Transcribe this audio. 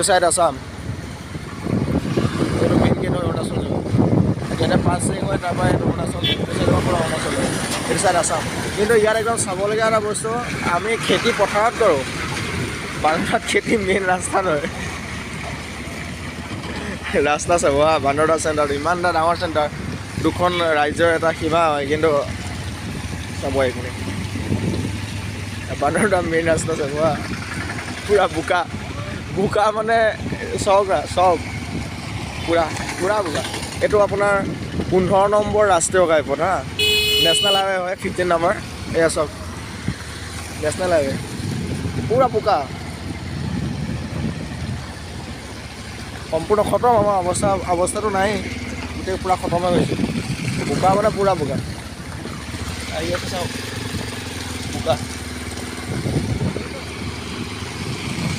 এইটো চাইড আছাম, এইটো main gate হয় অৰুণাচল যাব। যেনে পাছিং হয় তাৰপৰা এইটো অৰুণাচল, পৰা অৰুণাচল হয়, এইটো চাইড আছাম। কিন্তু ইয়াত একদম চাবলগীয়া এটা বস্তু, আমি খেতি পথাৰত কৰোঁ, বান্দৰডোৱাত খেতি মেইন ৰাস্তা নহয়। ৰাস্তা চাব হা, বান্দৰডোৱা চেণ্টাৰটো ইমান এটা ডাঙৰ চেণ্টাৰ, দুখন ৰাজ্যৰ এটা সীমা হয়, কিন্তু চাব এইখিনি বান্দৰডোৱা মেইন ৰাস্তা চাব হা, পূৰা বোকা বোকা মানে চব পূৰা বোকা। এইটো আপোনাৰ 15 নম্বৰ ৰাষ্ট্ৰীয় ঘাইপথ হা, নেশ্যনেল হাইৱে হয় 15 নম্বৰ। এয়া চব নেশ্যনেল হাইৱে, পূৰা বোকা, সম্পূৰ্ণ খতম। আমাৰ অৱস্থাটো নাই, গোটেই পূৰা খতম হৈ গৈছে। বোকা মানে পূৰা বোকা, আহি আছে চাওক বোকা।